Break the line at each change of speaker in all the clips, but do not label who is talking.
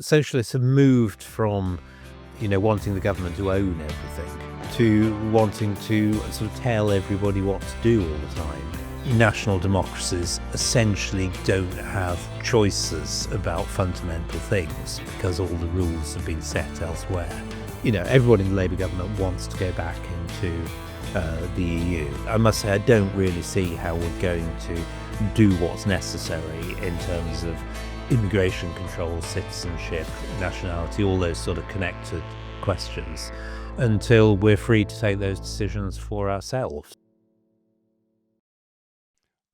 socialists have moved from, wanting the government to own everything to wanting to sort of tell everybody what to do all the time. National democracies essentially don't have choices about fundamental things because all the rules have been set elsewhere. Everyone in the Labour government wants to go back into the EU. I must say I don't really see how we're going to do what's necessary in terms of immigration control, citizenship, nationality, all those sort of connected questions until we're free to take those decisions for ourselves.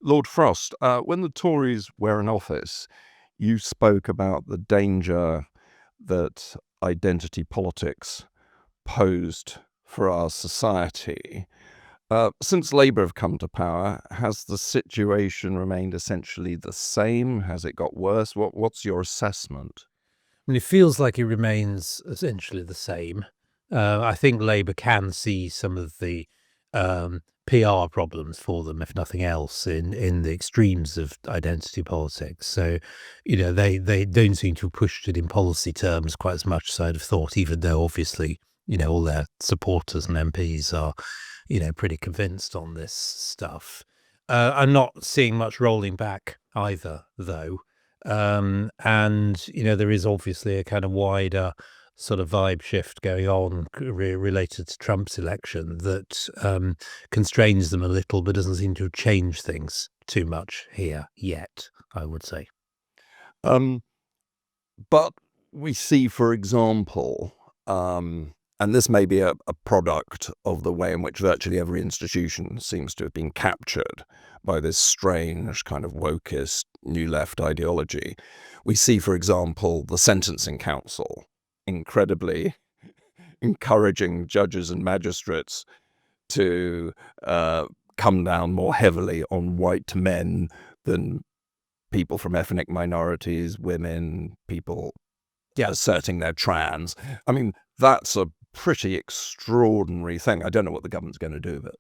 Lord Frost, when the Tories were in office, you spoke about the danger that identity politics posed for our society. Since Labour have come to power, has the situation remained essentially the same? Has it got worse? What's your assessment?
It feels like it remains essentially the same. I think Labour can see some of the PR problems for them, if nothing else, in the extremes of identity politics. So, they don't seem to have pushed it in policy terms quite as much as I'd have thought, even though obviously, all their supporters and MPs are, pretty convinced on this stuff. I'm not seeing much rolling back either, though. And, there is obviously a kind of wider sort of vibe shift going on related to Trump's election that constrains them a little, but doesn't seem to have changed things too much here yet, I would say.
But we see, for example, and this may be a product of the way in which virtually every institution seems to have been captured by this strange kind of wokist new left ideology. We see, for example, the Sentencing Council incredibly encouraging judges and magistrates to come down more heavily on white men than people from ethnic minorities, women, people asserting they're trans. I mean, that's a pretty extraordinary thing. I don't know what the government's going to do with it.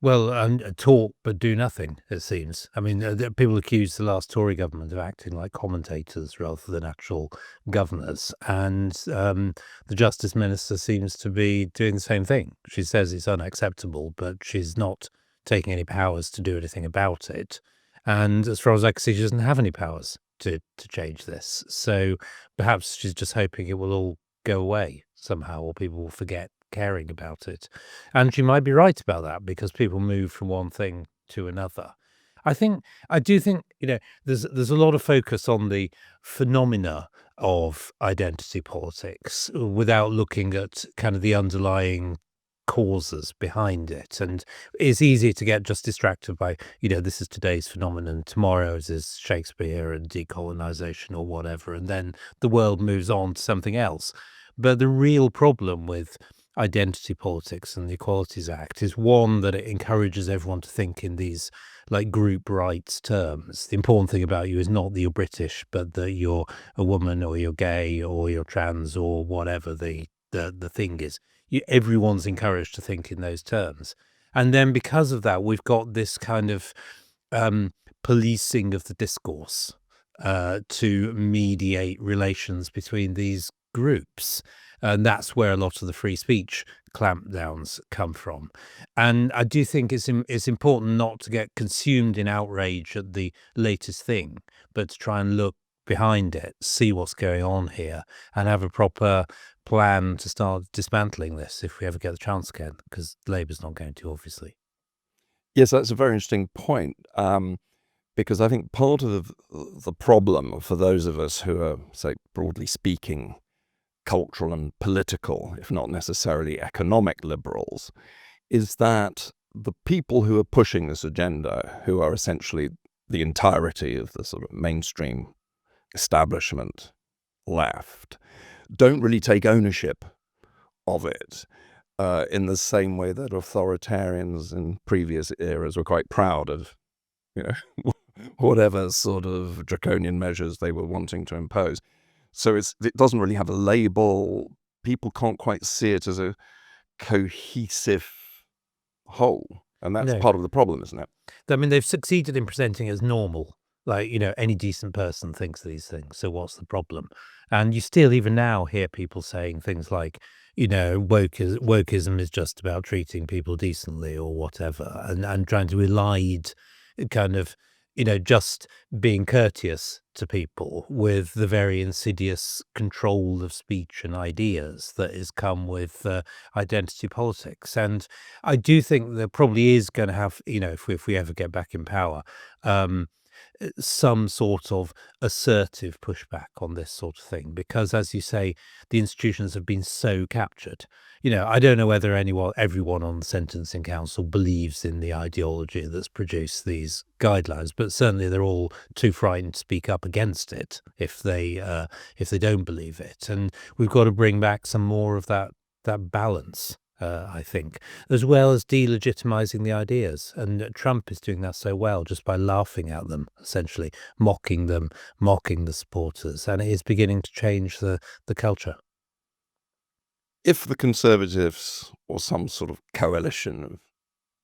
Well, talk but do nothing, it seems. I mean, people accuse the last Tory government of acting like commentators rather than actual governors. And the Justice Minister seems to be doing the same thing. She says it's unacceptable, but she's not taking any powers to do anything about it. And as far as I can see, she doesn't have any powers to change this. So perhaps she's just hoping it will all go away somehow, or people will forget caring about it. And she might be right about that because people move from one thing to another. I do think, there's a lot of focus on the phenomena of identity politics without looking at kind of the underlying causes behind it. And it's easy to get just distracted by, this is today's phenomenon, tomorrow's is Shakespeare and decolonization or whatever, and then the world moves on to something else. But the real problem with identity politics and the Equalities Act is one that it encourages everyone to think in these like group rights terms. The important thing about you is not that you're British, but that you're a woman or you're gay or you're trans or whatever the thing is. Everyone's encouraged to think in those terms. And then because of that, we've got this kind of policing of the discourse to mediate relations between these groups. And that's where a lot of the free speech clampdowns come from. And I do think it's important not to get consumed in outrage at the latest thing, but to try and look behind it, see what's going on here, and have a proper plan to start dismantling this if we ever get the chance again, because Labour's not going to, obviously.
Yes, that's a very interesting point, because I think part of the problem for those of us who are, say, broadly speaking, cultural and political, if not necessarily economic liberals, is that the people who are pushing this agenda, who are essentially the entirety of the sort of mainstream establishment left, don't really take ownership of it in the same way that authoritarians in previous eras were quite proud of, whatever sort of draconian measures they were wanting to impose. So it doesn't really have a label. People can't quite see it as a cohesive whole. And that's part of the problem, isn't it?
I mean, they've succeeded in presenting it as normal. Like, any decent person thinks these things, so what's the problem? And you still even now hear people saying things like, wokeism is just about treating people decently or whatever, and trying to elide kind of, just being courteous to people with the very insidious control of speech and ideas that has come with identity politics. And I do think there probably is going to have, if we ever get back in power, um, some sort of assertive pushback on this sort of thing, because, as you say, the institutions have been so captured. I don't know whether everyone on the sentencing council believes in the ideology that's produced these guidelines, but certainly they're all too frightened to speak up against it if they don't believe it. And we've got to bring back some more of that balance. I think, as well as delegitimizing the ideas. And Trump is doing that so well just by laughing at them, essentially, mocking them, mocking the supporters. And it is beginning to change the culture.
If the Conservatives or some sort of coalition of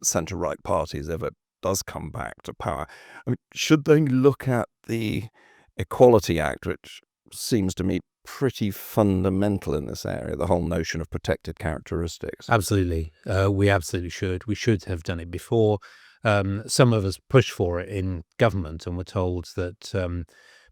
centre-right parties ever does come back to power, I mean, should they look at the Equality Act, which seems to me pretty fundamental in this area, the whole notion of protected characteristics?
Absolutely. We absolutely should. We should have done it before. Some of us pushed for it in government and were told that,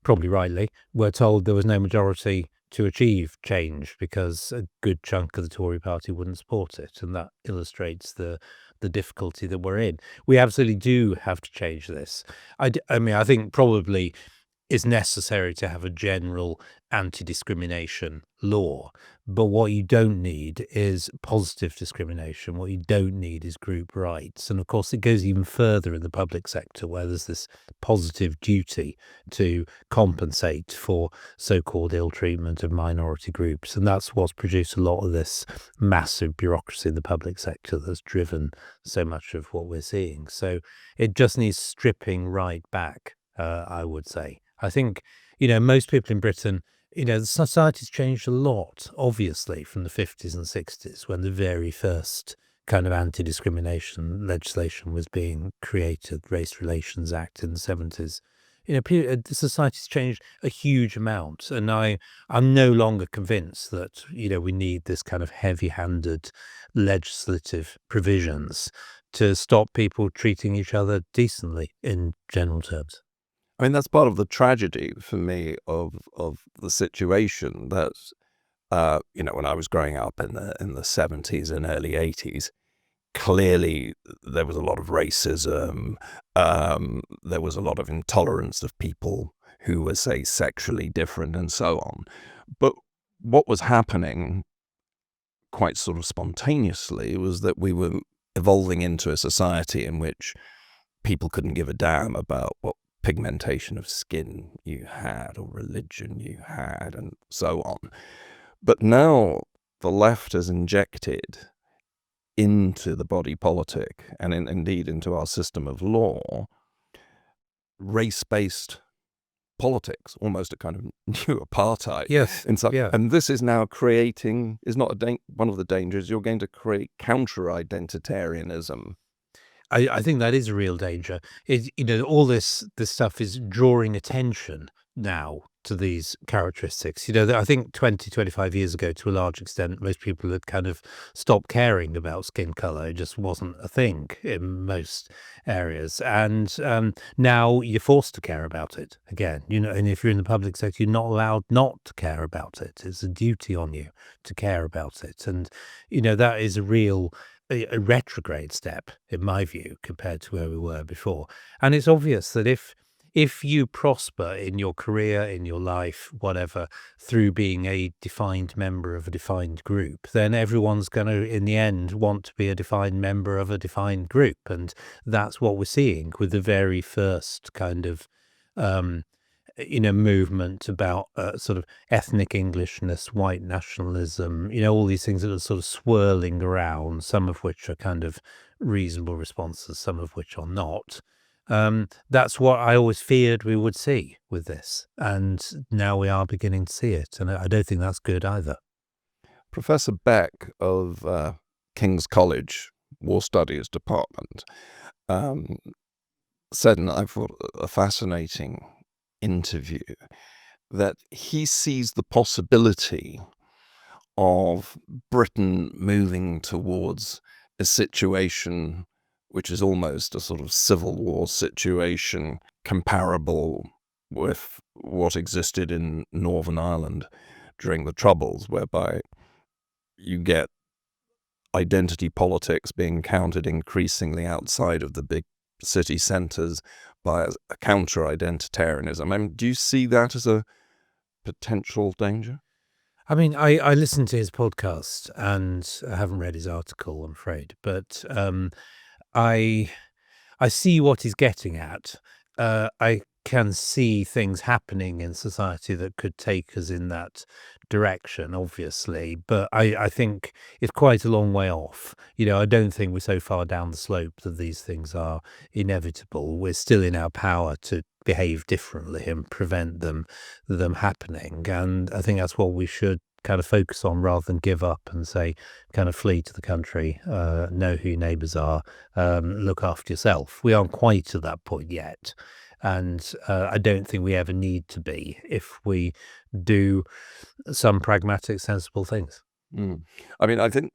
probably rightly, were told there was no majority to achieve change because a good chunk of the Tory party wouldn't support it. And that illustrates the difficulty that we're in. We absolutely do have to change this. I mean, I think probably it's necessary to have a general anti-discrimination law, but what you don't need is positive discrimination. What you don't need is group rights. And of course, it goes even further in the public sector, where there's this positive duty to compensate for so-called ill treatment of minority groups. And that's what's produced a lot of this massive bureaucracy in the public sector that's driven so much of what we're seeing. So it just needs stripping right back, I would say. I think, most people in Britain, the society's changed a lot, obviously, from the 50s and 60s, when the very first kind of anti-discrimination legislation was being created, Race Relations Act in the 70s. The society's changed a huge amount, and I'm no longer convinced that, we need this kind of heavy-handed legislative provisions to stop people treating each other decently in general terms.
I mean, that's part of the tragedy for me of the situation that, when I was growing up in the 70s and early 80s, clearly there was a lot of racism. There was a lot of intolerance of people who were, say, sexually different and so on. But what was happening quite sort of spontaneously was that we were evolving into a society in which people couldn't give a damn about what pigmentation of skin you had or religion you had and so on. But now the left has injected into the body politic and indeed into our system of law race-based politics, almost a kind of new apartheid.
Yes, yeah.
And this is now creating, is not one of the dangers, you're going to create counter-identitarianism.
I think that is a real danger. All this stuff is drawing attention now to these characteristics. I think 20, 25 years ago, to a large extent, most people had kind of stopped caring about skin color. It just wasn't a thing in most areas. And now you're forced to care about it again. And if you're in the public sector, you're not allowed not to care about it. It's a duty on you to care about it. And, that is a retrograde step, in my view, compared to where we were before. And it's obvious that if you prosper in your career, in your life, whatever, through being a defined member of a defined group, then everyone's going to, in the end, want to be a defined member of a defined group. And that's what we're seeing with the very first kind of movement about sort of ethnic Englishness, white nationalism, all these things that are sort of swirling around, some of which are kind of reasonable responses, some of which are not. That's what I always feared we would see with this. And now we are beginning to see it. And I don't think that's good either.
Professor Beck of King's College War Studies Department said, and I thought a fascinating interview, that he sees the possibility of Britain moving towards a situation which is almost a sort of civil war situation comparable with what existed in Northern Ireland during the Troubles, whereby you get identity politics being counted increasingly outside of the big city centres by a counter-identitarianism. I mean, do you see that as a potential danger?
I mean, I listened to his podcast and I haven't read his article, I'm afraid, but I I see what he's getting at. I can see things happening in society that could take us in that direction, obviously, but I think it's quite a long way off. I don't think we're so far down the slope that these things are inevitable. We're still in our power to behave differently and prevent them happening. And I think that's what we should kind of focus on rather than give up and say, kind of flee to the country, know who your neighbors are, look after yourself. We aren't quite to that point yet. And I don't think we ever need to be if we do some pragmatic, sensible things.
I mean, I think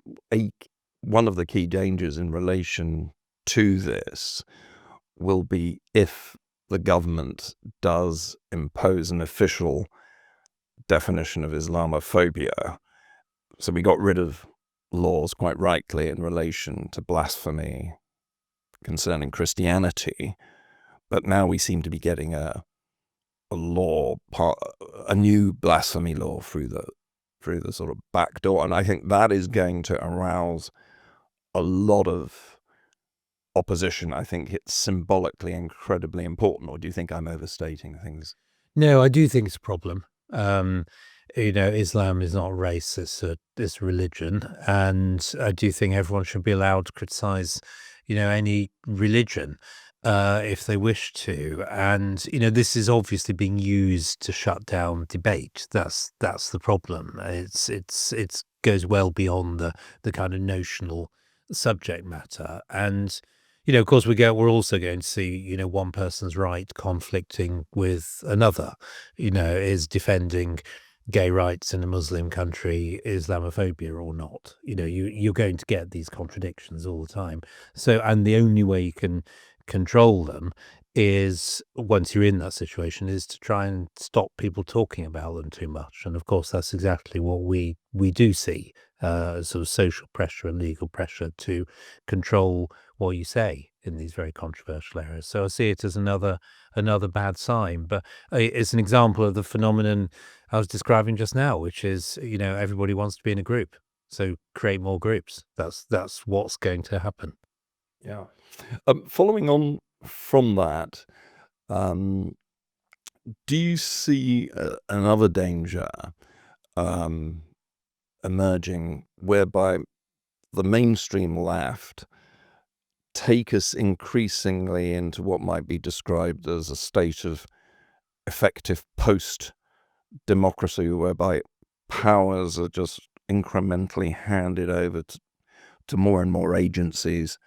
one of the key dangers in relation to this will be if the government does impose an official definition of Islamophobia. So we got rid of laws, quite rightly, in relation to blasphemy concerning Christianity, but now we seem to be getting a new blasphemy law through the sort of back door, and I think that is going to arouse a lot of opposition. I think it's symbolically incredibly important. Or do you think I'm overstating things?
No, I do think it's a problem. Islam is not a race; it's a religion, and I do think everyone should be allowed to criticize, any religion, if they wish to. And this is obviously being used to shut down debate. That's the problem. It goes well beyond the kind of notional subject matter. And of course, we're also going to see, one person's right conflicting with another. Is defending gay rights in a Muslim country Islamophobia or not? You're going to get these contradictions all the time. So, and the only way you can control them is, once you're in that situation, is to try and stop people talking about them too much. And of course, that's exactly what we do see, sort of social pressure and legal pressure to control what you say in these very controversial areas. So I see it as another bad sign. But it's an example of the phenomenon I was describing just now, which is, everybody wants to be in a group. So create more groups. That's what's going to happen.
Yeah. Following on from that, do you see another danger emerging whereby the mainstream left take us increasingly into what might be described as a state of effective post-democracy, whereby powers are just incrementally handed over to more and more agencies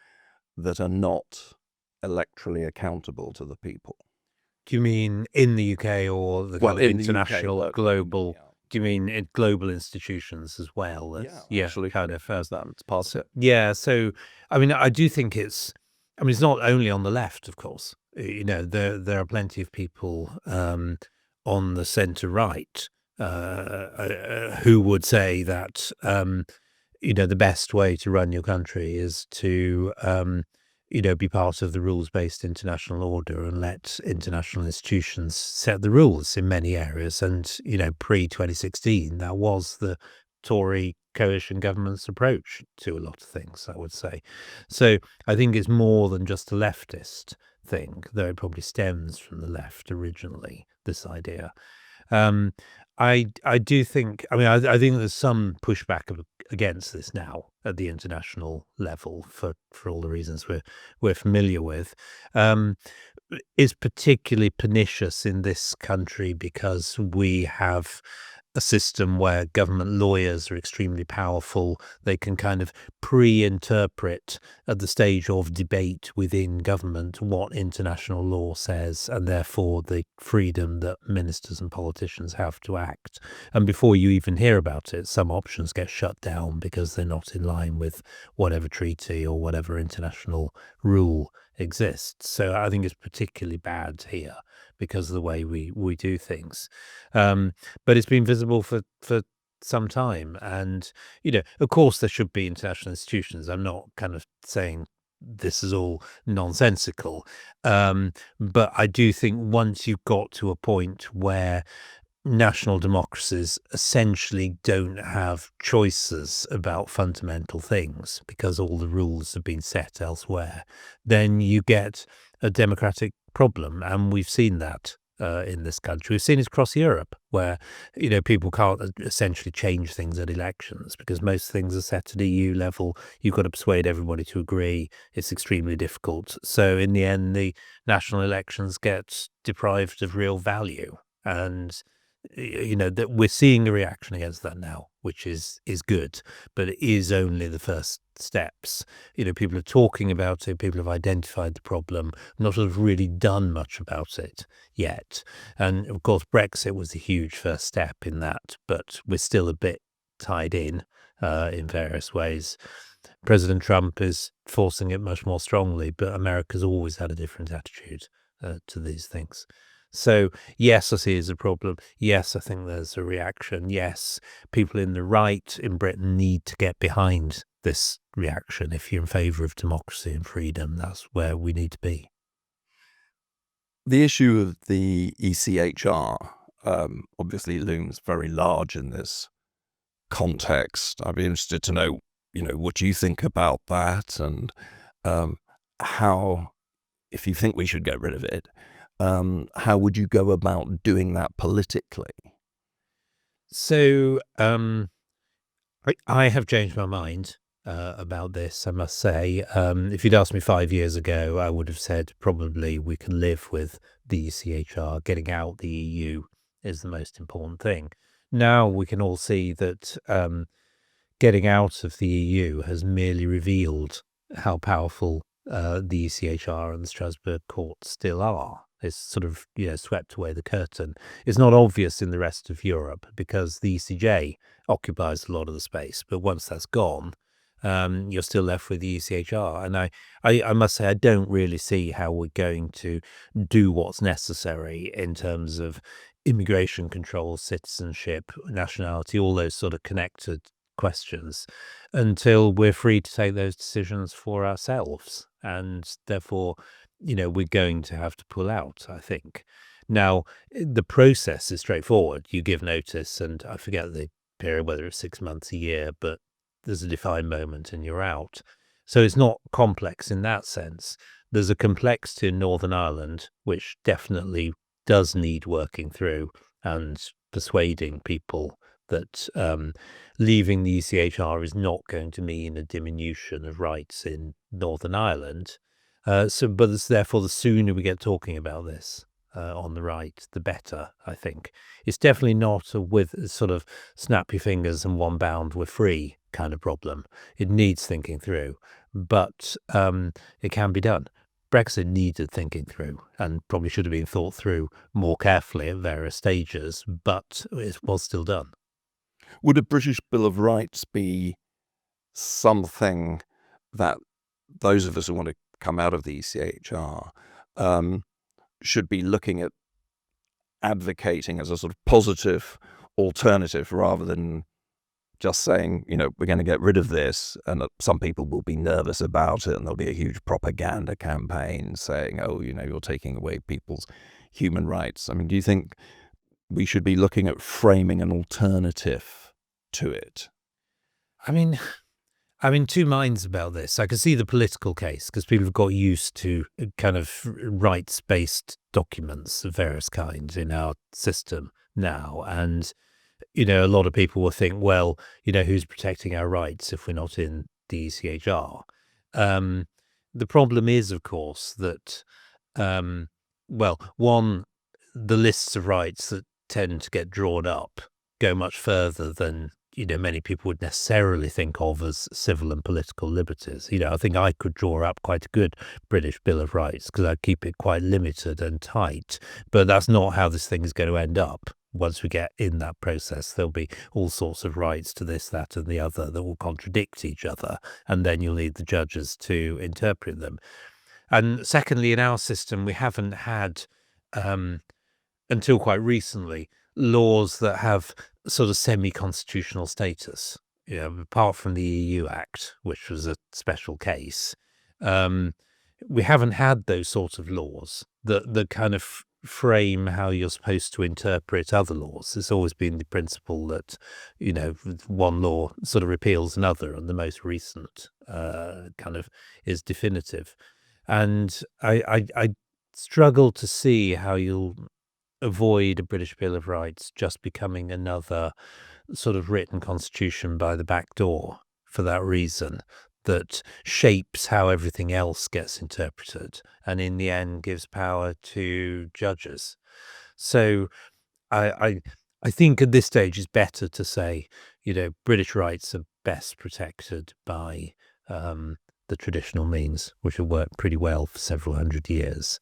that are not electorally accountable to the people?
Do you mean in the UK or the kind of international,
UK,
global?
Yeah.
Do you mean in global institutions as well?
Actually,
kind of.
as that it's part of it.
Yeah, so I mean, I do think it's not only on the left, of course. There are plenty of people on the centre right who would say that the best way to run your country is to be part of the rules-based international order and let international institutions set the rules in many areas. And pre-2016, that was the Tory coalition government's approach to a lot of things, I would say. So I think it's more than just a leftist thing, though it probably stems from the left originally, this idea. I do think, I think there's some pushback against this now at the international level for all the reasons we're familiar with. Is particularly pernicious in this country because we have a system where government lawyers are extremely powerful. They can kind of pre-interpret at the stage of debate within government what international law says, and therefore the freedom that ministers and politicians have to act. And before you even hear about it, some options get shut down because they're not in line with whatever treaty or whatever international rule exists. So I think it's particularly bad here because of the way we do things. But it's been visible for some time. And, of course, there should be international institutions. I'm not kind of saying this is all nonsensical. But I do think once you've got to a point where national democracies essentially don't have choices about fundamental things because all the rules have been set elsewhere, then you get a democratic problem. And we've seen that in this country. We've seen it across Europe where, people can't essentially change things at elections because most things are set at EU level. You've got to persuade everybody to agree. It's extremely difficult. So in the end, the national elections get deprived of real value. And that we're seeing a reaction against that now, which is good, but it is only the first steps. People are talking about it, people have identified the problem, not have really done much about it yet. And of course, Brexit was a huge first step in that, but we're still a bit tied in various ways. President Trump is forcing it much more strongly, but America's always had a different attitude to these things. So, yes, I see it as a problem. Yes, I think there's a reaction. Yes, people in the right in Britain need to get behind this reaction. If you're in favour of democracy and freedom, that's where we need to be.
The issue of the ECHR obviously looms very large in this context. I'd be interested to know, what you think about that and how, if you think we should get rid of it, how would you go about doing that politically?
So I have changed my mind about this, I must say. If you'd asked me 5 years ago, I would have said probably we can live with the ECHR. Getting out the EU is the most important thing. Now we can all see that getting out of the EU has merely revealed how powerful the ECHR and the Strasbourg court still are. It's sort of, swept away the curtain. It's not obvious in the rest of Europe because the ECJ occupies a lot of the space. But once that's gone, you're still left with the ECHR. And I must say, I don't really see how we're going to do what's necessary in terms of immigration control, citizenship, nationality, all those sort of connected questions until we're free to take those decisions for ourselves. And therefore, we're going to have to pull out, I think. Now, the process is straightforward. You give notice, and I forget the period, whether it's 6 months, a year, but there's a defined moment and you're out. So it's not complex in that sense. There's a complexity in Northern Ireland, which definitely does need working through and persuading people that leaving the ECHR is not going to mean a diminution of rights in Northern Ireland. But therefore, the sooner we get talking about this on the right, the better, I think. It's definitely not with sort of snap your fingers and one bound we're free kind of problem. It needs thinking through, but it can be done. Brexit needed thinking through and probably should have been thought through more carefully at various stages, but it was still done.
Would a British Bill of Rights be something that those of us who want to come out of the ECHR should be looking at advocating as a sort of positive alternative rather than just saying, we're going to get rid of this, and some people will be nervous about it and there'll be a huge propaganda campaign saying, oh, you're taking away people's human rights. I mean, do you think we should be looking at framing an alternative to it?
I'm in two minds about this. I can see the political case because people have got used to kind of rights-based documents of various kinds in our system now. And, a lot of people will think, well, who's protecting our rights if we're not in the ECHR? The problem is, of course, that, one, the lists of rights that tend to get drawn up go much further than, many people would necessarily think of as civil and political liberties. I think I could draw up quite a good British Bill of Rights because I'd keep it quite limited and tight, but that's not how this thing is going to end up. Once we get in that process, there'll be all sorts of rights to this, that, and the other that will contradict each other, and then you'll need the judges to interpret them. And secondly, in our system, we haven't had, until quite recently, laws that have sort of semi-constitutional status. Apart from the EU Act, which was a special case, we haven't had those sorts of laws that kind of frame how you're supposed to interpret other laws. It's always been the principle that, one law sort of repeals another, and the most recent kind of is definitive. And I struggle to see how you'll avoid a British Bill of Rights just becoming another sort of written constitution by the back door for that reason, that shapes how everything else gets interpreted and in the end gives power to judges. So I think at this stage it's better to say, British rights are best protected by the traditional means, which have worked pretty well for several hundred years,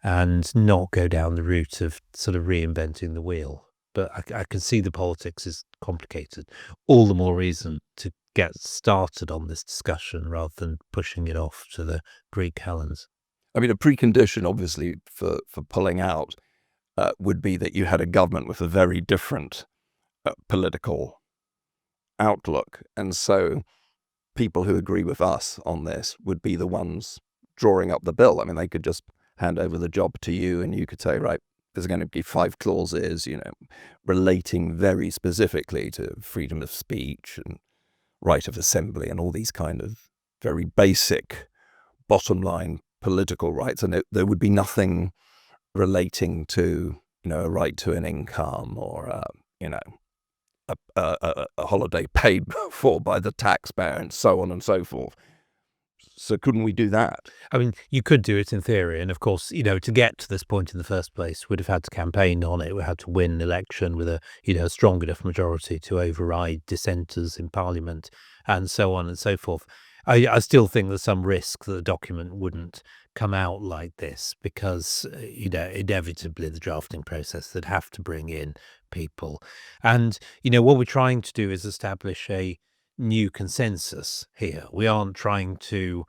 and not go down the route of sort of reinventing the wheel. But I can see the politics is complicated. All the more reason to get started on this discussion rather than pushing it off to the Greek Hellenes.
I mean, a precondition, obviously, for pulling out would be that you had a government with a very different political outlook. And so people who agree with us on this would be the ones drawing up the bill. I mean, they could just hand over the job to you and you could say, right, there's going to be 5 clauses, relating very specifically to freedom of speech and right of assembly and all these kind of very basic bottom line political rights. And there would be nothing relating to, a right to an income or, a holiday paid for by the taxpayer and so on and so forth. So couldn't we do that?
I mean, you could do it in theory. And of course, to get to this point in the first place, we'd have had to campaign on it. We had to win an election with a, a strong enough majority to override dissenters in Parliament and so on and so forth. I still think there's some risk that the document wouldn't come out like this because, inevitably the drafting process, they'd have to bring in people. And, what we're trying to do is establish a new consensus here. We aren't trying to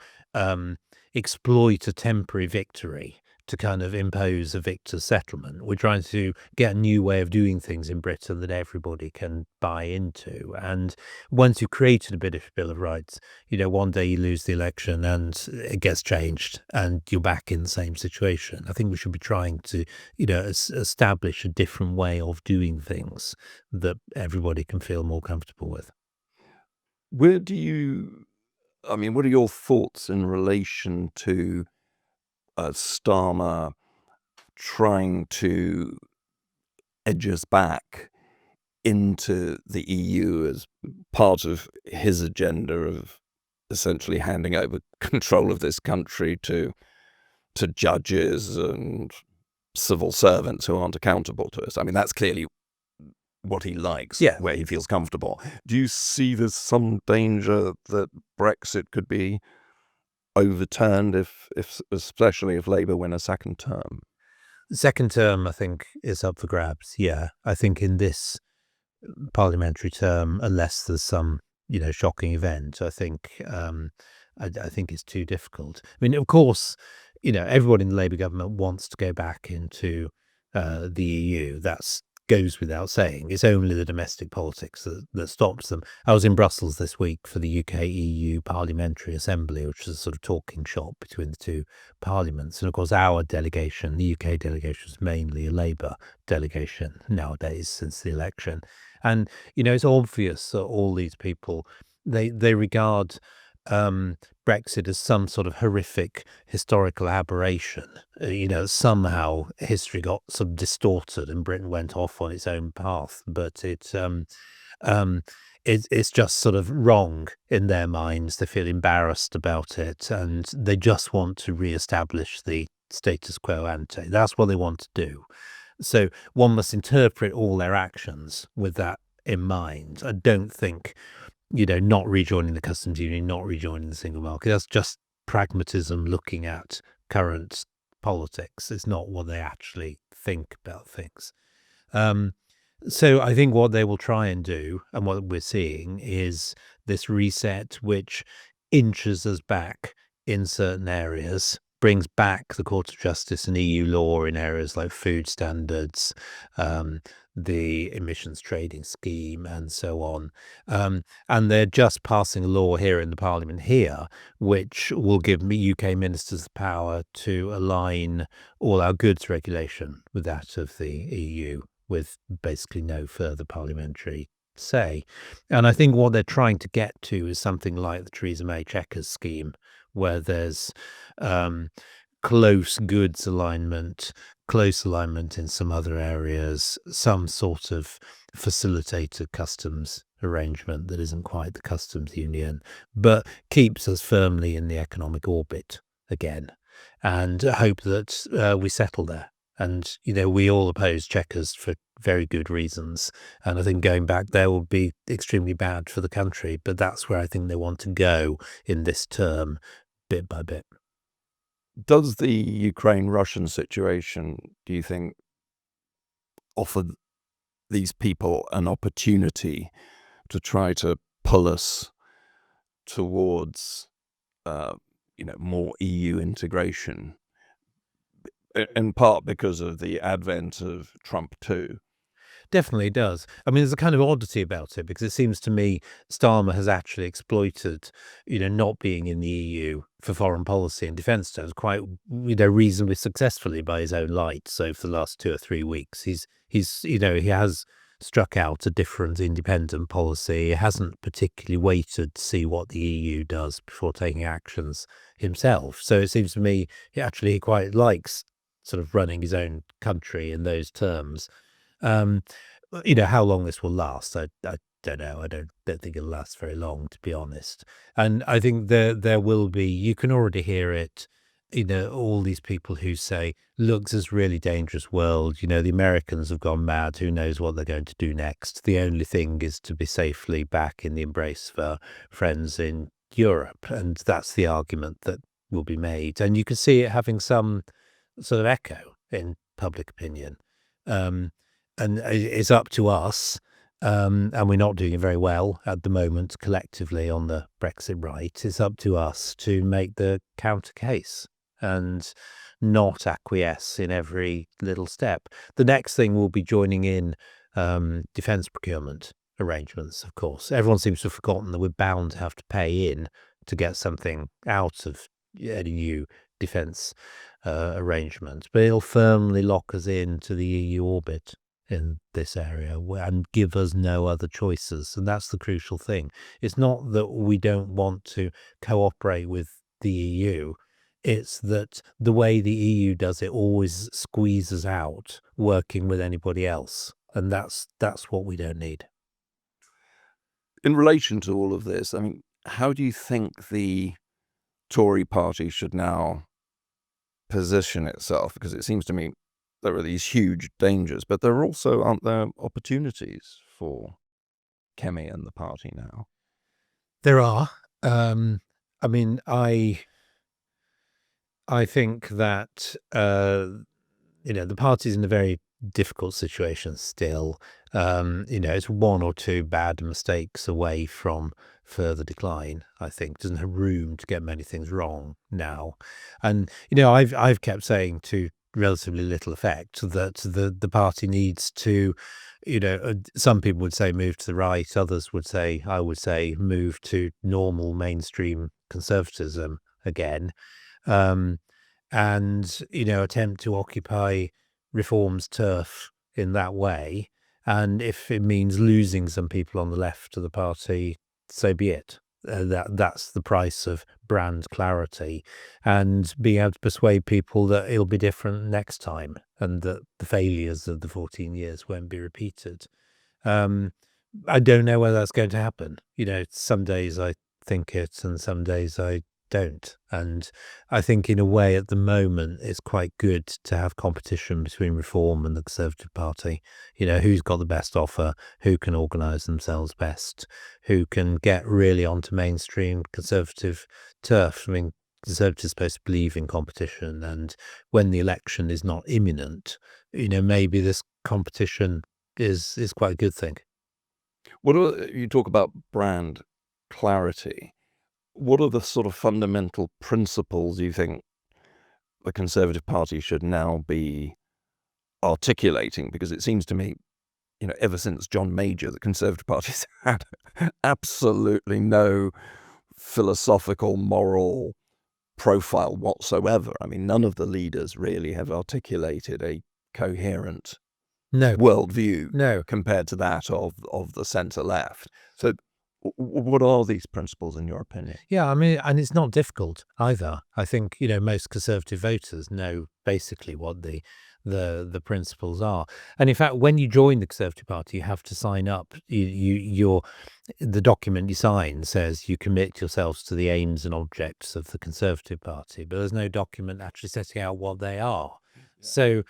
exploit a temporary victory to kind of impose a victor's settlement. We're trying to get a new way of doing things in Britain that everybody can buy into. And once you've created a British Bill of Rights, one day you lose the election and it gets changed and you're back in the same situation. I think we should be trying to, establish a different way of doing things that everybody can feel more comfortable with.
What are your thoughts in relation to Starmer trying to edge us back into the EU as part of his agenda of essentially handing over control of this country to judges and civil servants who aren't accountable to us? I mean, that's clearly what he likes,
Yeah.
where he feels comfortable. Do you see there's some danger that Brexit could be overturned if especially if Labour win a second term?
Second term, I think, is up for grabs. Yeah, I think in this parliamentary term, unless there's some, shocking event, I think I think it's too difficult. I mean, of course, everyone in the Labour government wants to go back into the EU. That's goes without saying. It's only the domestic politics that stops them. I was in Brussels this week for the UK-EU Parliamentary Assembly, which is a sort of talking shop between the two parliaments. And of course, our delegation, the UK delegation, is mainly a Labour delegation nowadays since the election. And, it's obvious that all these people, they regard Brexit as some sort of horrific historical aberration. Somehow history got sort of distorted and Britain went off on its own path, but it's just sort of wrong in their minds. They feel embarrassed about it and they just want to re-establish the status quo ante. That's what they want to do. So one must interpret all their actions with that in mind. I don't think, not rejoining the customs union, not rejoining the single market, that's just pragmatism looking at current politics. It's not what they actually think about things. So I think what they will try and do, and what we're seeing, is this reset which inches us back in certain areas, brings back the Court of Justice and EU law in areas like food standards, the emissions trading scheme, and so on. And they're just passing a law here in the Parliament here, which will give UK ministers the power to align all our goods regulation with that of the EU, with basically no further parliamentary say. And I think what they're trying to get to is something like the Theresa May Chequers scheme, where there's close goods alignment, close alignment in some other areas, some sort of facilitated customs arrangement that isn't quite the customs union, but keeps us firmly in the economic orbit again, and hope that we settle there. And, we all oppose Chequers for very good reasons. And I think going back there will be extremely bad for the country. But that's where I think they want to go in this term, bit by bit.
Does the Ukraine-Russian situation, do you think, offer these people an opportunity to try to pull us towards, more EU integration? In part because of the advent of Trump too.
Definitely does. I mean, there's a kind of oddity about it, because it seems to me Starmer has actually exploited, not being in the EU for foreign policy and defence terms quite, reasonably successfully by his own light. So for the last 2 or 3 weeks, he has struck out a different independent policy. He hasn't particularly waited to see what the EU does before taking actions himself. So it seems to me he quite likes sort of running his own country in those terms. How long this will last, I don't know. I don't think it'll last very long, to be honest. And I think there will be, you can already hear it, all these people who say, look, this is a really dangerous world. The Americans have gone mad. Who knows what they're going to do next? The only thing is to be safely back in the embrace of our friends in Europe. And that's the argument that will be made. And you can see it having some sort of echo in public opinion. And it's up to us, and we're not doing it very well at the moment collectively on the Brexit right. It's up to us to make the counter case and not acquiesce in every little step. The next thing will be joining in defence procurement arrangements, of course. Everyone seems to have forgotten that we're bound to have to pay in to get something out of any new defence arrangement, but it'll firmly lock us into the EU orbit in this area and give us no other choices. And that's the crucial thing. It's not that we don't want to cooperate with the EU. It's that the way the EU does it always squeezes out working with anybody else. And that's what we don't need.
In relation to all of this, I mean, how do you think the Tory party should now position itself? Because it seems to me there are these huge dangers, but there also, aren't there, opportunities for Kemi and the party now?
There are. I mean, I think that the party's in a very difficult situation still. It's 1 or 2 bad mistakes away from further decline. I think doesn't have room to get many things wrong now. And I've kept saying to relatively little effect that the party needs to, some people would say move to the right, others would say, I would say, move to normal mainstream conservatism again, and attempt to occupy reform's turf in that way. And if it means losing some people on the left of the party, so be it. That's the price of brand clarity, and being able to persuade people that it'll be different next time and that the failures of the 14 years won't be repeated. I don't know whether that's going to happen. Some days I think it and some days I don't. And I think in a way at the moment it's quite good to have competition between Reform and the Conservative Party. Who's got the best offer, who can organise themselves best, who can get really onto mainstream Conservative turf. I mean, Conservatives are supposed to believe in competition, and when the election is not imminent, maybe this competition is quite a good thing.
You talk about brand clarity. What are the sort of fundamental principles you think the Conservative Party should now be articulating? Because it seems to me, ever since John Major, the Conservative Party's had absolutely no philosophical, moral profile whatsoever. I mean, none of the leaders really have articulated a coherent worldview compared to that of the centre left. So what are these principles in your opinion?
Yeah, I mean, and it's not difficult either. I think, most Conservative voters know basically what the principles are. And in fact, when you join the Conservative Party, you have to sign up. The document you sign says you commit yourselves to the aims and objects of the Conservative Party, but there's no document actually setting out what they are. Yeah. So,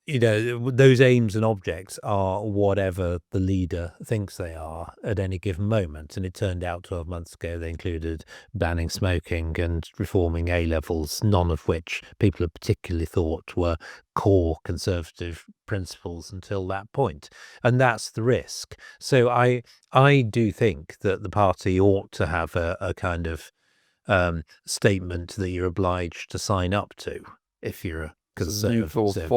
those aims and objects are whatever the leader thinks they are at any given moment. And it turned out 12 months ago they included banning smoking and reforming A-levels, none of which people have particularly thought were core Conservative principles until that point. And that's the risk. So I do think that the party ought to have a kind of statement that you're obliged to sign up to if you're a Conservative.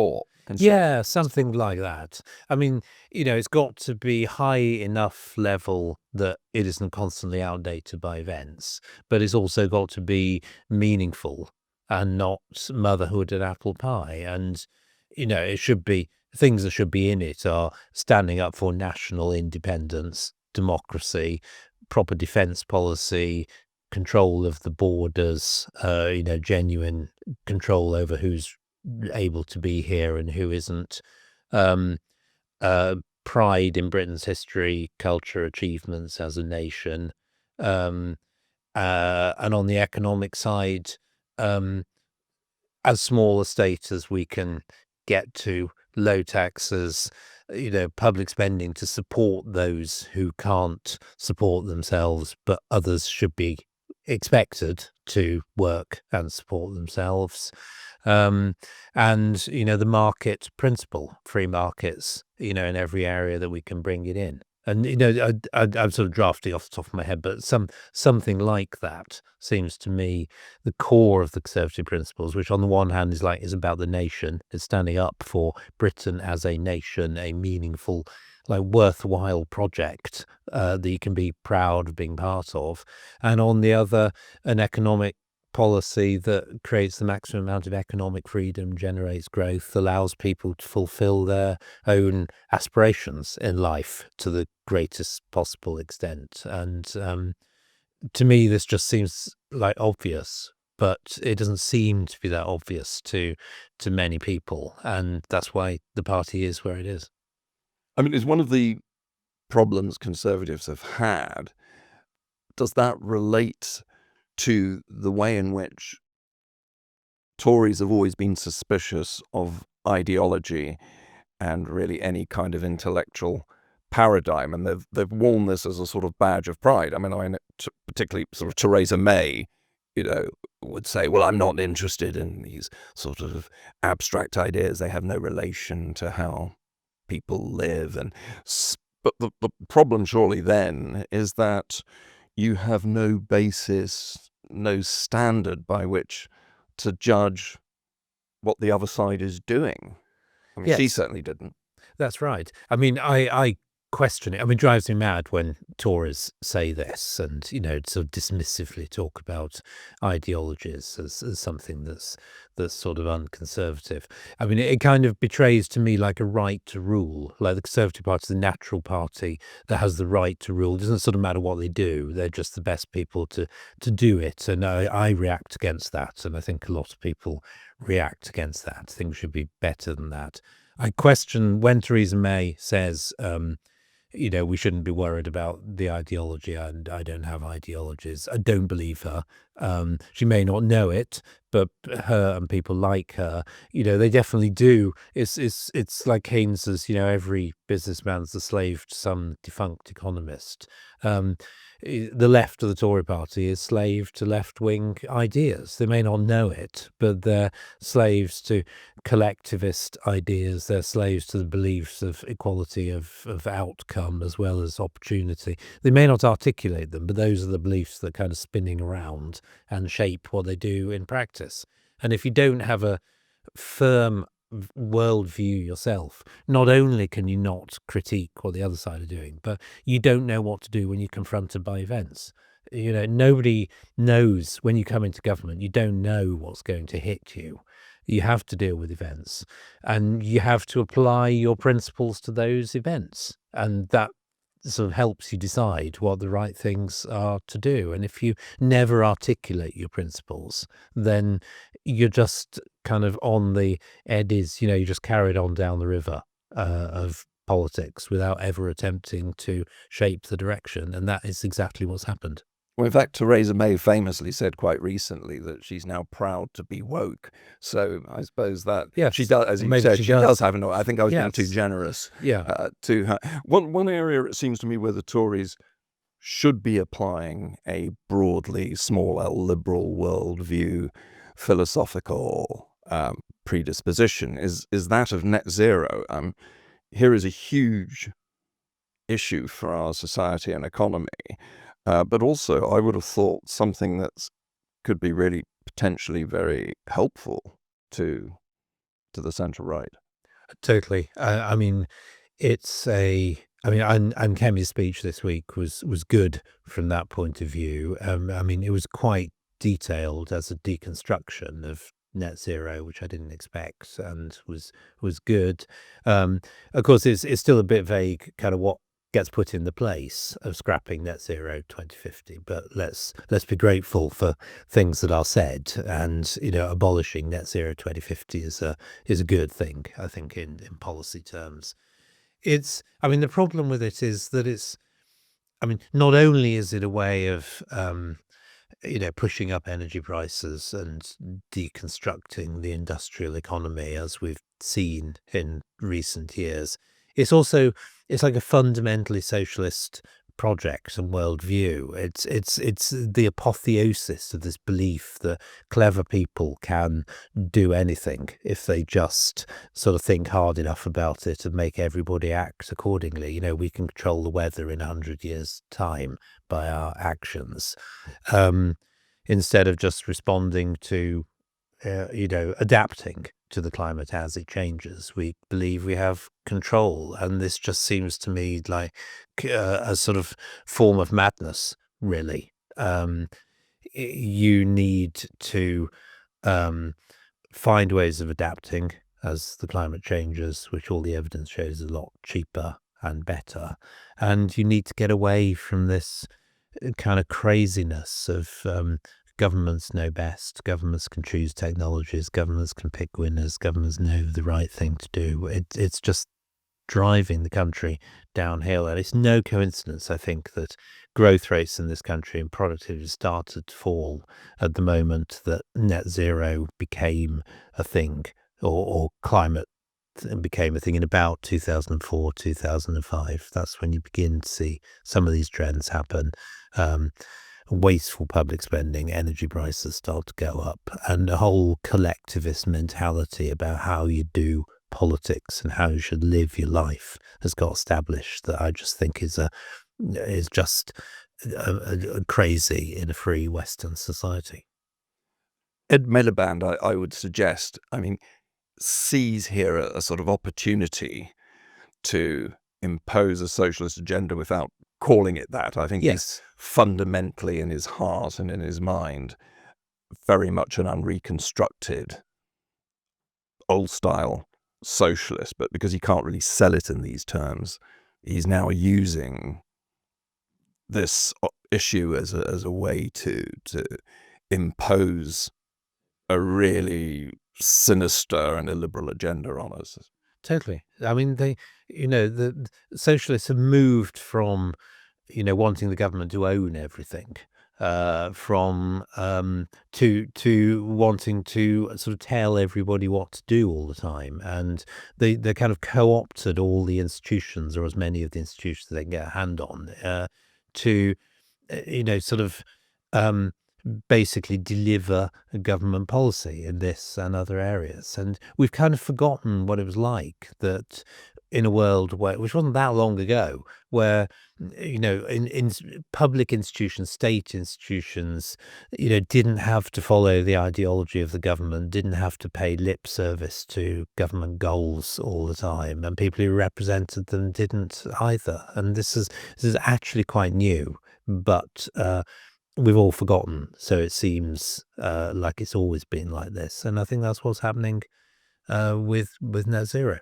Yeah, something like that. I mean, it's got to be high enough level that it isn't constantly outdated by events, but it's also got to be meaningful and not motherhood and apple pie. And, it should be, things that should be in it are standing up for national independence, democracy, proper defense policy, control of the borders, genuine control over who's able to be here and who isn't, pride in Britain's history, culture, achievements as a nation, and on the economic side, as small a state as we can get to, low taxes, public spending to support those who can't support themselves, but others should be expected to work and support themselves. And, the market principle, free markets, in every area that we can bring it in. And, I'm sort of drafting off the top of my head, but something like that seems to me the core of the Conservative principles, which on the one hand is about the nation. It's standing up for Britain as a nation, a meaningful, worthwhile project that you can be proud of being part of. And on the other, an economic policy that creates the maximum amount of economic freedom, generates growth, allows people to fulfill their own aspirations in life to the greatest possible extent. And to me, this just seems obvious, but it doesn't seem to be that obvious to many people. And that's why the party is where it is.
I mean, it's one of the problems Conservatives have had. Does that relate to the way in which Tories have always been suspicious of ideology and really any kind of intellectual paradigm, and they've worn this as a sort of badge of pride? I mean, particularly sort of Theresa May, would say, well, I'm not interested in these sort of abstract ideas. They have no relation to how people live. But the problem surely then is that you have no basis, no standard by which to judge what the other side is doing. I mean, she certainly didn't.
That's right. I mean, I question it. I mean, it drives me mad when Tories say this and, sort of dismissively talk about ideologies as something that's sort of unconservative. I mean, it kind of betrays to me a right to rule. The Conservative Party is the natural party that has the right to rule. It doesn't sort of matter what they do. They're just the best people to do it. And I react against that. And I think a lot of people react against that. Things should be better than that. I question when Theresa May says, we shouldn't be worried about the ideology, and I don't have ideologies. I don't believe her. She may not know it, but her and people like her, they definitely do. It's like Keynes says, every businessman's a slave to some defunct economist. The left of the Tory party is slave to left-wing ideas. They may not know it, but they're slaves to collectivist ideas. They're slaves to the beliefs of equality of outcome as well as opportunity. They may not articulate them, but those are the beliefs that are kind of spinning around and shape what they do in practice. And if you don't have a firm worldview yourself, not only can you not critique what the other side are doing, but you don't know what to do when you're confronted by events. Nobody knows when you come into government, you don't know what's going to hit you. You have to deal with events, and you have to apply your principles to those events, and that sort of helps you decide what the right things are to do. And if you never articulate your principles, then you're just kind of on the eddies, you just carried on down the river of politics without ever attempting to shape the direction. And that is exactly what's happened.
Well, in fact, Theresa May famously said quite recently that she's now proud to be woke. So I suppose that she does, as you said, she does have an. I think I was being too generous. To her. One area it seems to me where the Tories should be applying a broadly small L liberal worldview, philosophical predisposition is that of net zero. Here is a huge issue for our society and economy. But also, I would have thought something that could be really potentially very helpful to the centre right.
Totally. I mean, it's and Kemi's speech this week was good from that point of view. It was quite detailed as a deconstruction of net zero, which I didn't expect, and was good. Of course, it's still a bit vague, kind of what gets put in the place of scrapping net zero 2050, but let's be grateful for things that are said, and abolishing net zero 2050 is a good thing, I think, in policy terms. The problem with it is that not only is it a way of pushing up energy prices and deconstructing the industrial economy as we've seen in recent years, it's like a fundamentally socialist project and worldview. It's the apotheosis of this belief that clever people can do anything if they just sort of think hard enough about it and make everybody act accordingly. We can control the weather in 100 years' time by our actions, instead of just responding to adapting to the climate as it changes. We believe we have control, and this just seems to me like a sort of form of madness, really. You need to find ways of adapting as the climate changes, which all the evidence shows is a lot cheaper and better. And you need to get away from this kind of craziness of governments know best, governments can choose technologies, governments can pick winners, governments know the right thing to do. It's just driving the country downhill. And it's no coincidence, I think, that growth rates in this country and productivity started to fall at the moment that net zero became a thing, or climate became a thing in about 2004, 2005. That's when you begin to see some of these trends happen. Wasteful public spending, energy prices start to go up, and a whole collectivist mentality about how you do politics and how you should live your life has got established, that I just think is just crazy in a free Western society.
Ed Miliband, I would suggest, sees here a sort of opportunity to impose a socialist agenda without calling it that. I think he's fundamentally, in his heart and in his mind, very much an unreconstructed, old-style socialist, but because he can't really sell it in these terms, he's now using this issue as a way to impose a really sinister and illiberal agenda on us.
Totally. The socialists have moved from wanting the government to own everything from to wanting to sort of tell everybody what to do all the time, and they kind of co-opted all the institutions, or as many of the institutions they can get a hand on, to sort of basically deliver a government policy in this and other areas. And we've kind of forgotten what it was like that in a world which wasn't that long ago, where in public institutions, state institutions, didn't have to follow the ideology of the government, didn't have to pay lip service to government goals all the time, and people who represented them didn't either. And this is actually quite new, but we've all forgotten. So it seems like it's always been like this, and I think that's what's happening with net zero.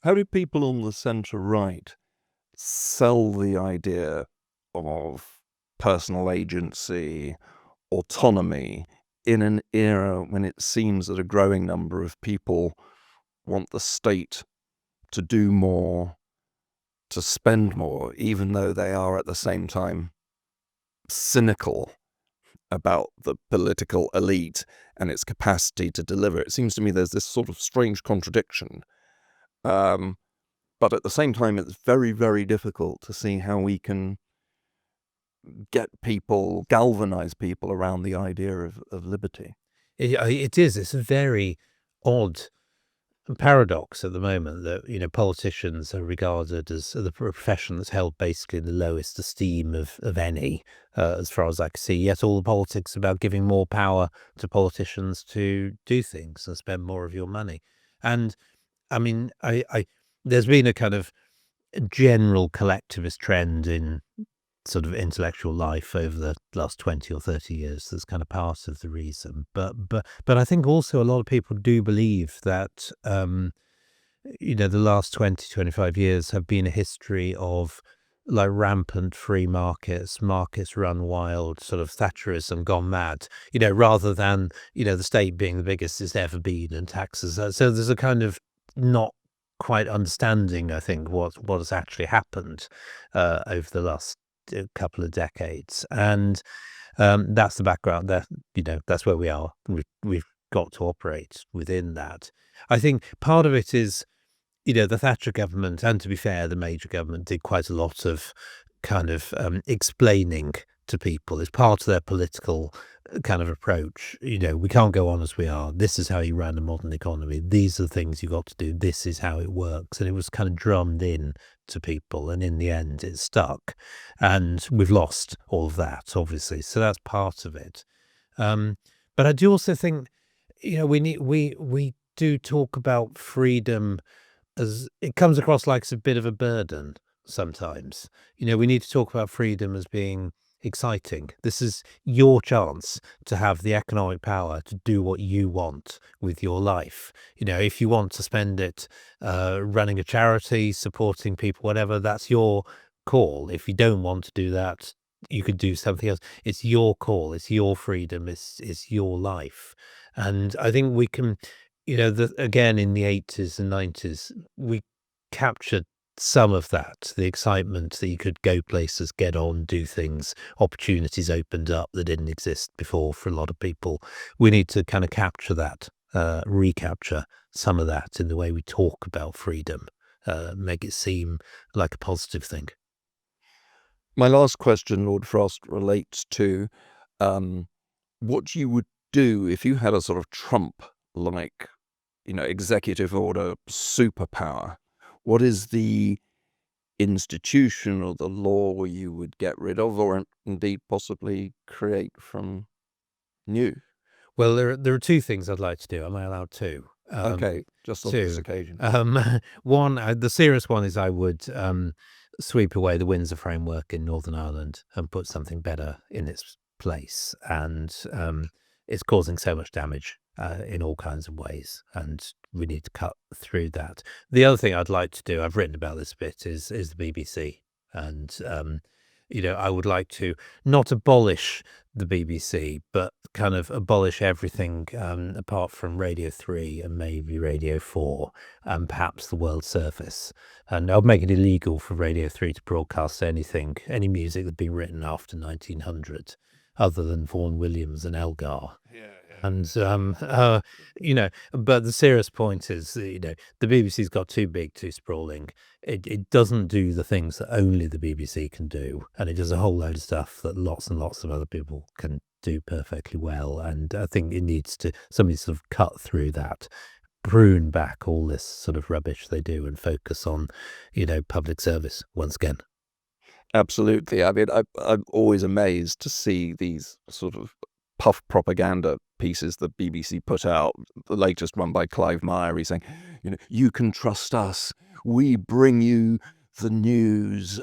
How do people on the centre right sell the idea of personal agency, autonomy, in an era when it seems that a growing number of people want the state to do more, to spend more, even though they are at the same time cynical about the political elite and its capacity to deliver? It seems to me there's this sort of strange contradiction. But at the same time, it's very, very difficult to see how we can get people, galvanize people around the idea of liberty.
It is. It's a very odd paradox at the moment that politicians are regarded as the profession that's held basically in the lowest esteem of any, as far as I can see. Yet all the politics about giving more power to politicians to do things and spend more of your money. And I mean, there's been a kind of general collectivist trend in sort of intellectual life over the last 20 or 30 years. That's kind of part of the reason. But I think also a lot of people do believe that, the last 20, 25 years have been a history of like rampant free markets run wild, sort of Thatcherism gone mad, rather than, the state being the biggest it's ever been and taxes. So there's a kind of not quite understanding, I think, what has actually happened over the last couple of decades. And that's the background that, that's where we are. We've got to operate within that. I think part of it is, the Thatcher government, and to be fair, the Major government did quite a lot of kind of explaining to people. It's part of their political kind of approach. We can't go on as we are. This is how you run a modern economy. These are the things you got to do. This is how it works. And it was kind of drummed in to people. And in the end, it stuck. And we've lost all of that, obviously. So that's part of it. But I do also think, we do talk about freedom as it comes across like it's a bit of a burden sometimes. We need to talk about freedom as being exciting. This is your chance to have the economic power to do what you want with your life. If you want to spend it running a charity, supporting people, whatever, that's your call. If you don't want to do that, you could do something else. It's your call. It's your freedom. It's your life. And I think we can, again, in the 80s and 90s, we captured some of that, the excitement that you could go places, get on, do things, opportunities opened up that didn't exist before for a lot of people. We need to kind of capture that, recapture some of that in the way we talk about freedom, make it seem like a positive thing.
My last question, Lord Frost, relates to what you would do if you had a sort of Trump-like, executive order superpower. What is the institution or the law you would get rid of, or indeed possibly create from new?
Well, there are two things I'd like to do. Am I allowed two?
Okay, just on this occasion.
One, the serious one is I would sweep away the Windsor framework in Northern Ireland and put something better in its place. And it's causing so much damage in all kinds of ways, and we need to cut through that. The other thing I'd like to do, I've written about this a bit, is the BBC. And I would like to not abolish the BBC, but kind of abolish everything apart from Radio 3 and maybe Radio 4 and perhaps the World Service. And I'll make it illegal for Radio 3 to broadcast anything, any music that's been written after 1900, other than Vaughan Williams and Elgar. And, but the serious point is, the BBC's got too big, too sprawling. It doesn't do the things that only the BBC can do. And it does a whole load of stuff that lots and lots of other people can do perfectly well. And I think it needs somebody sort of cut through that, prune back all this sort of rubbish they do and focus on, public service once again.
Absolutely. I mean, I'm always amazed to see these sort of puff propaganda pieces the BBC put out. The latest one by Clive Meyer, he's saying, you can trust us. We bring you the news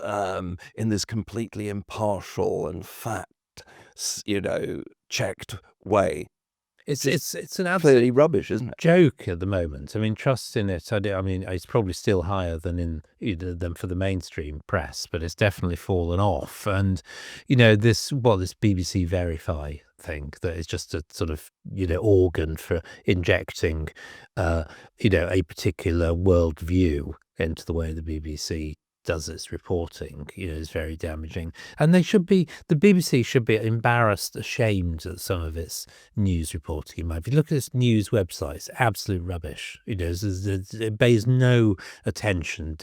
in this completely impartial and fact, checked way.
It's an
absolutely rubbish, isn't it?
Joke at the moment. I mean, trust in it. I mean, it's probably still higher than than for the mainstream press, but it's definitely fallen off. And this BBC Verify thing that is just a sort of organ for injecting a particular worldview into the way the BBC does its reporting, is very damaging. And the BBC should be embarrassed, ashamed at some of its news reporting. If you look at its news website, it's absolute rubbish. It pays no attention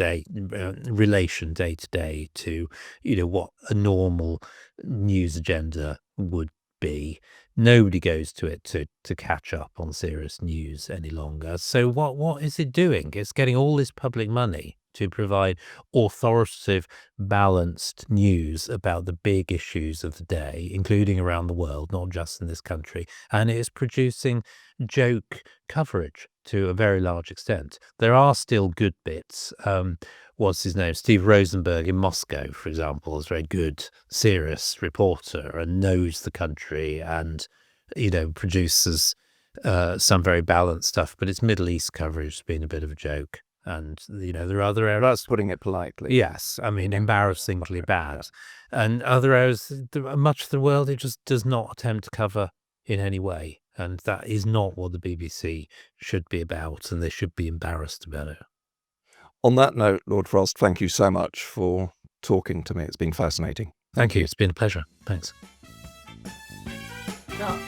relation day to day to, what a normal news agenda would be. Nobody goes to it to catch up on serious news any longer. So what is it doing? It's getting all this public money to provide authoritative, balanced news about the big issues of the day, including around the world, not just in this country. And it is producing joke coverage to a very large extent. There are still good bits. What's his name? Steve Rosenberg in Moscow, for example, is a very good, serious reporter and knows the country and, produces some very balanced stuff. But its Middle East coverage has been a bit of a joke. And, there are other areas.
That's putting it politely.
Yes. I mean, embarrassingly bad. And other areas, much of the world, it just does not attempt to cover in any way. And that is not what the BBC should be about. And they should be embarrassed about it.
On that note, Lord Frost, thank you so much for talking to me. It's been fascinating.
Thank you. It's been a pleasure. Thanks.
No.